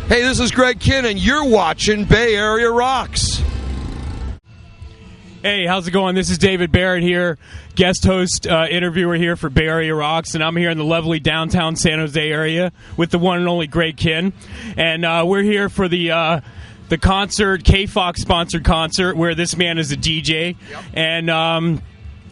Hey, this is Greg Kihn, and you're watching Bay Area Rocks. Hey, how's it going? This is David Barrett here, guest host, interviewer here for Bay Area Rocks, and I'm here in the lovely downtown San Jose area with the one and only Greg Kihn, and we're here for the concert, K-Fox-sponsored concert, where this man is a DJ, yep. And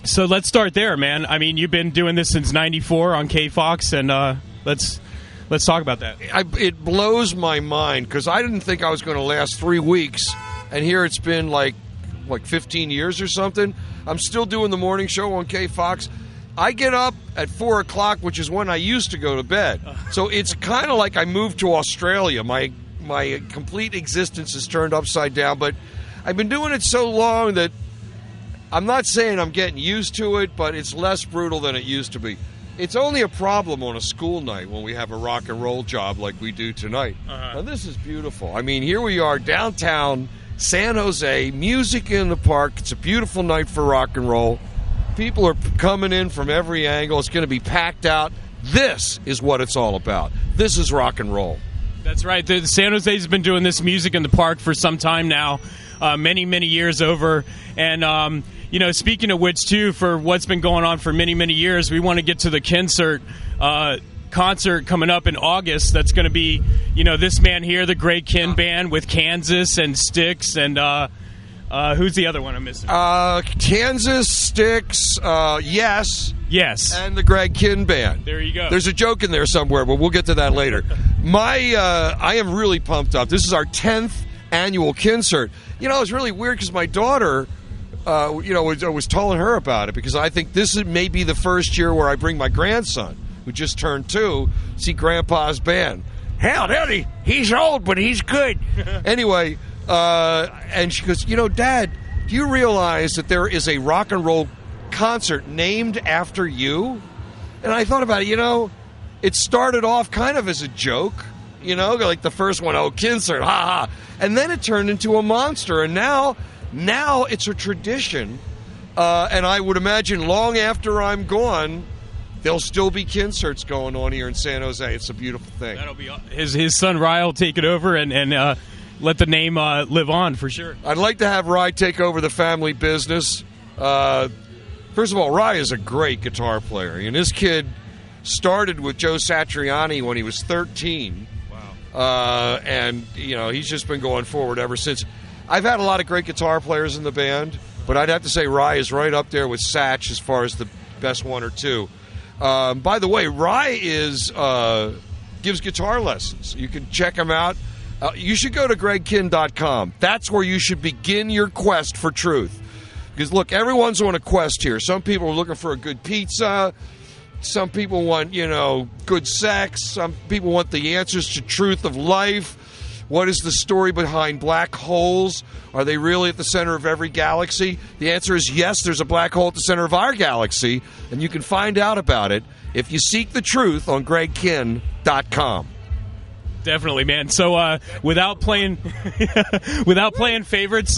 so let's start there, man. I mean, you've been doing this since '94 on K-Fox, and let's talk about that. It blows my mind, because I didn't think I was going to last 3 weeks, and here it's been like 15 years or something. I'm still doing the morning show on K-Fox. I get up at 4 o'clock, which is when I used to go to bed. So it's kind of like I moved to Australia. My complete existence is turned upside down, but I've been doing it so long that I'm not saying I'm getting used to it, but it's less brutal than it used to be. It's only a problem on a school night when we have a rock and roll job like we do tonight. Uh-huh. Now, this is beautiful. I mean, here we are downtown San Jose, music in the park. It's a beautiful night for rock and roll. People are coming in from every angle. It's going to be packed out. This is what it's all about. This is rock and roll. That's right. The San Jose's been doing this music in the park for some time now, many, many years over. And, speaking of which, too, for what's been going on for many, many years, we want to get to the Kinsert concert coming up in August. That's going to be, this man here, the Greg Kihn Band with Kansas and Styx, and who's the other one I'm missing? Kansas, Styx, Yes, and the Greg Kihn Band. There you go. There's a joke in there somewhere, but we'll get to that later. I am really pumped up. This is our 10th annual Kinsert. It's really weird because my daughter, I was telling her about it, because I think this may be the first year where I bring my grandson, who just turned 2, see Grandpa's band. Hell, he's old, but he's good. Anyway, and she goes, Dad, do you realize that there is a rock and roll concert named after you? And I thought about it, it started off kind of as a joke, like the first one, Kinsert, ha ha. And then it turned into a monster, and now it's a tradition. And I would imagine long after I'm gone, there'll still be Kinserts going on here in San Jose. It's a beautiful thing. That'll be his son Rye will take it over and let the name live on for sure. I'd like to have Rye take over the family business. First of all, Rye is a great guitar player, and this kid started with Joe Satriani when he was 13. Wow. And he's just been going forward ever since. I've had a lot of great guitar players in the band, but I'd have to say Rye is right up there with Satch as far as the best one or two. By the way, Rye gives guitar lessons. You can check him out. You should go to gregkihn.com. That's where you should begin your quest for truth. Because, look, everyone's on a quest here. Some people are looking for a good pizza. Some people want, good sex. Some people want the answers to truth of life. What is the story behind black holes? Are they really at the center of every galaxy? The answer is yes, there's a black hole at the center of our galaxy, and you can find out about it if you seek the truth on gregkihn.com. Definitely, man. So without playing favorites,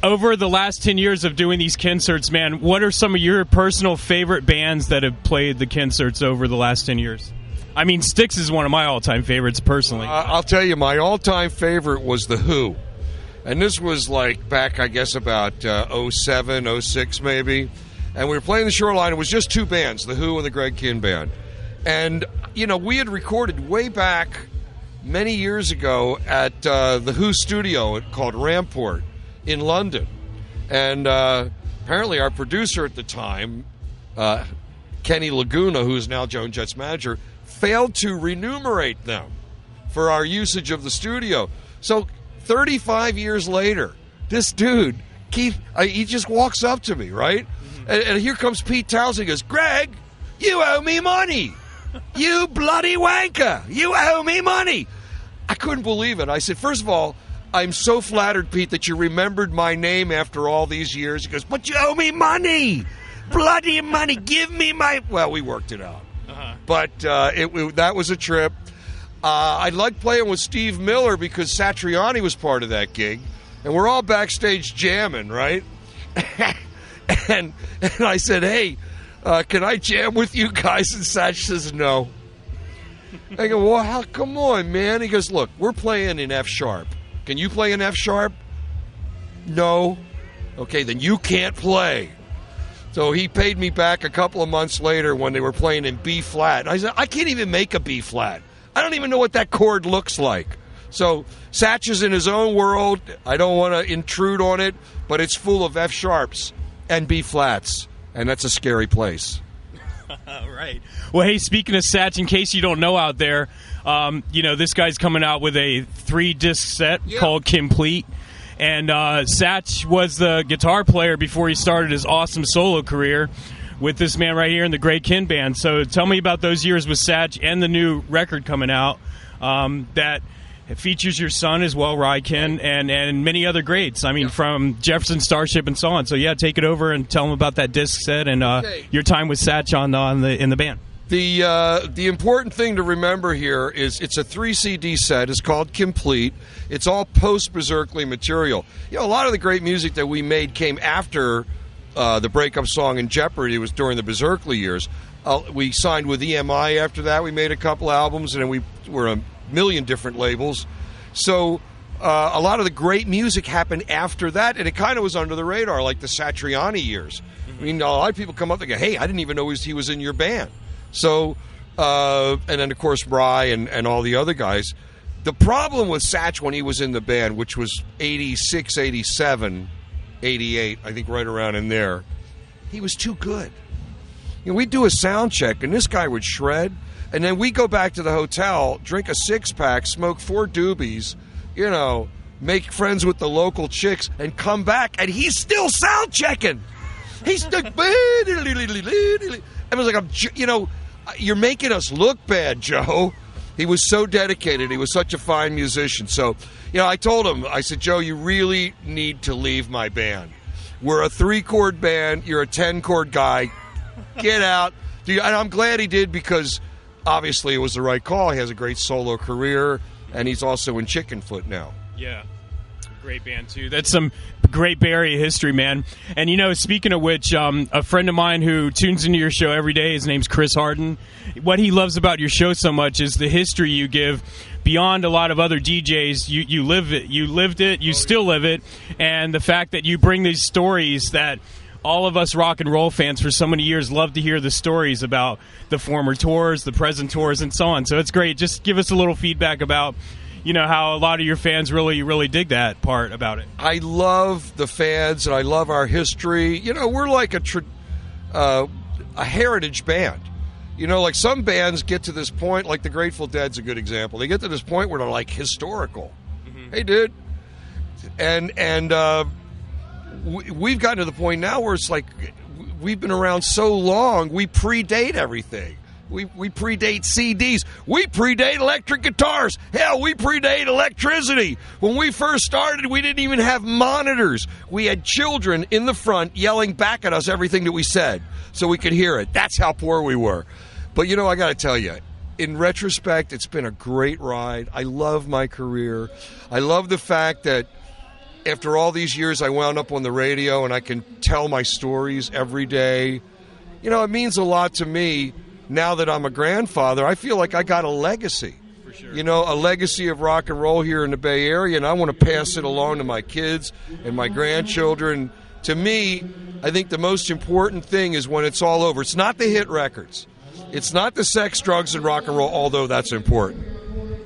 over the last 10 years of doing these Kinserts, man, what are some of your personal favorite bands that have played the Kinserts over the last 10 years? I mean, Styx is one of my all-time favorites, personally. I'll tell you, my all-time favorite was The Who. And this was, back, I guess, about 07, 06, maybe. And we were playing the Shoreline. It was just 2 bands, The Who and the Greg Kihn Band. And, we had recorded way back many years ago at The Who studio called Ramport in London. And apparently our producer at the time, Kenny Laguna, who is now Joan Jett's manager, failed to remunerate them for our usage of the studio. So 35 years later, this dude, Keith, he just walks up to me, right? And here comes Pete Townsend. He goes, Greg, you owe me money. You bloody wanker. You owe me money. I couldn't believe it. I said, first of all, I'm so flattered, Pete, that you remembered my name after all these years. He goes, but you owe me money. Bloody money. Give me my... Well, we worked it out. But that was a trip. I liked playing with Steve Miller because Satriani was part of that gig. And we're all backstage jamming, right? and I said, hey, can I jam with you guys? And Satch says no. I go, well, come on, man. He goes, look, we're playing in F sharp. Can you play in F sharp? No. Okay, then you can't play. So he paid me back a couple of months later when they were playing in B flat. I said, I can't even make a B flat. I don't even know what that chord looks like. So Satch is in his own world. I don't want to intrude on it, but it's full of F sharps and B flats, and that's a scary place. Right. Well, hey, speaking of Satch, in case you don't know out there, this guy's coming out with a 3-disc set called Complete. And Satch was the guitar player before he started his awesome solo career with this man right here in the Greg Kihn Band. So tell me about those years with Satch and the new record coming out that features your son as well, Ry Kihn, and many other greats. I mean, from Jefferson Starship and so on. So, yeah, take it over and tell them about that disc set and your time with Satch in the band. The important thing to remember here is it's a 3-CD set. It's called Complete. It's all post-Berserkly material. A lot of the great music that we made came after the breakup song in Jeopardy. It was during the Berserkly years. We signed with EMI after that. We made a couple albums, and then we were a million different labels. So a lot of the great music happened after that, and it kind of was under the radar, like the Satriani years. I mean, a lot of people come up and go, hey, I didn't even know he was in your band. So, and then, of course, Ry and all the other guys. The problem with Satch when he was in the band, which was 86, 87, 88, I think right around in there, he was too good. We'd do a sound check, and this guy would shred, and then we'd go back to the hotel, drink a 6-pack, smoke 4 doobies, make friends with the local chicks, and come back, and he's still sound checking. He's still... I was like, you're making us look bad, Joe. He was so dedicated. He was such a fine musician. So, I told him, I said, Joe, you really need to leave my band. We're a 3-chord band. You're a 10-chord guy. Get out. And I'm glad he did because, obviously, it was the right call. He has a great solo career, and he's also in Chickenfoot now. Yeah. Great band, too. That's some great Bay Area history, man. And, speaking of which, a friend of mine who tunes into your show every day, his name's Chris Harden. What he loves about your show so much is the history you give. Beyond a lot of other DJs, you live it. You lived it. You still live it. And the fact that you bring these stories that all of us rock and roll fans for so many years love to hear the stories about the former tours, the present tours, and so on. So it's great. Just give us a little feedback about how a lot of your fans really, really dig that part about it. I love the fans, and I love our history. We're like a heritage band. Like some bands get to this point, like the Grateful Dead's a good example. They get to this point where they're like historical. Mm-hmm. Hey, dude. And we've gotten to the point now where it's like we've been around so long, we predate everything. We predate CDs. We predate electric guitars. Hell, we predate electricity. When we first started, we didn't even have monitors. We had children in the front yelling back at us everything that we said so we could hear it. That's how poor we were. But, I got to tell you, in retrospect, it's been a great ride. I love my career. I love the fact that after all these years, I wound up on the radio and I can tell my stories every day. It means a lot to me. Now that I'm a grandfather, I feel like I got a legacy. For sure. A legacy of rock and roll here in the Bay Area, and I want to pass it along to my kids and my grandchildren. To me, I think the most important thing is when it's all over. It's not the hit records. It's not the sex, drugs, and rock and roll, although that's important.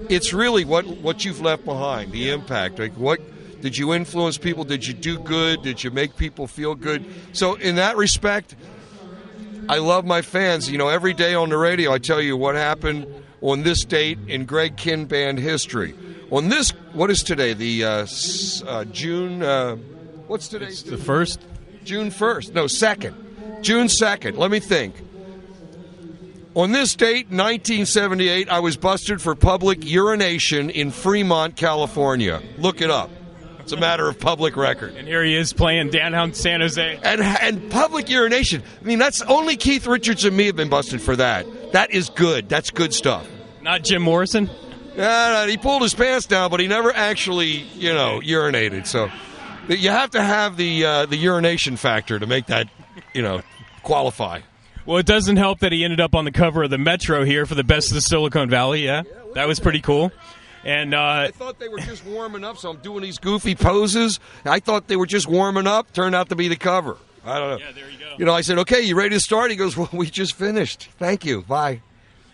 It's really what you've left behind, the impact. Like, what did you influence people? Did you do good? Did you make people feel good? So in that respect, I love my fans. Every day on the radio, I tell you what happened on this date in Greg Kihn Band history. On this, what is today? The June, what's today? It's the 1st? June 1st. No, 2nd. June 2nd. Let me think. On this date, 1978, I was busted for public urination in Fremont, California. Look it up. It's a matter of public record. And here he is playing downtown San Jose. And public urination. I mean, that's only Keith Richards and me have been busted for that. That is good. That's good stuff. Not Jim Morrison? He pulled his pants down, but he never actually, urinated. So you have to have the urination factor to make that, qualify. Well, it doesn't help that he ended up on the cover of the Metro here for the Best of the Silicon Valley. Yeah, that was pretty cool. And I thought they were just warming up, so I'm doing these goofy poses. I thought they were just warming up. Turned out to be the cover. I don't know. Yeah, there you go. You know, I said, okay, you ready to start? He goes, well, we just finished. Thank you. Bye.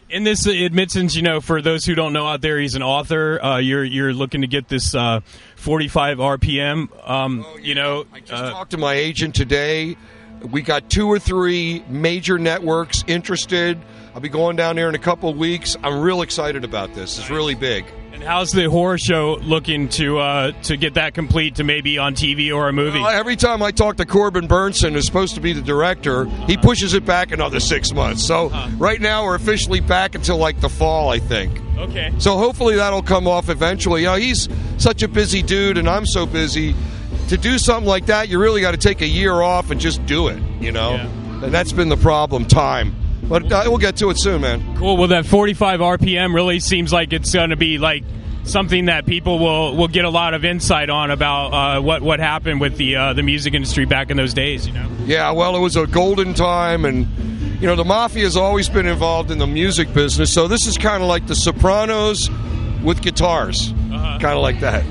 In this admittance, you know, for those who don't know out there, he's an author. You're looking to get this 45 RPM. You know, I just talked to my agent today. We got 2 or 3 major networks interested. I'll be going down there in a couple of weeks. I'm real excited about this. It's really big. And how's the horror show looking to get that complete to maybe on TV or a movie? Every time I talk to Corbin Burnson, who's supposed to be the director, he pushes it back another 6 months. So right now we're officially back until like the fall, I think. Okay. So hopefully that'll come off eventually. You know, he's such a busy dude, and I'm so busy. To do something like that, you really got to take a year off and just do it, you know? Yeah. And that's been the problem, time. But we'll get to it soon, man. Cool. Well, that 45 RPM really seems like it's going to be like something that people will get a lot of insight on about what happened with the music industry back in those days, you know? Yeah, well, it was a golden time, and, you know, the Mafia has always been involved in the music business, so this is kind of like the Sopranos with guitars, kind of like that.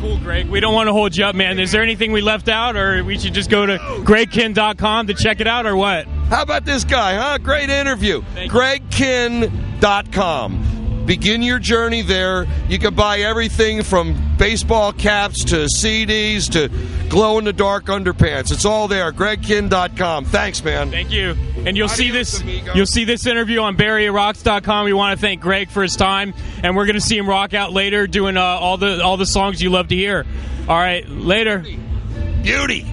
Cool, Greg. We don't want to hold you up, man. Is there anything we left out, or we should just go to GregKihn.com to check it out, or what? How about this guy, huh? Great interview. GregKihn.com. Begin your journey there. You can buy everything from baseball caps to CDs to glow-in-the-dark underpants. It's all there. GregKihn.com. Thanks, man. Thank you. And you'll see this interview on BarryRocks.com. We want to thank Greg for his time, and we're going to see him rock out later doing all the songs you love to hear. All right, later. Beauty.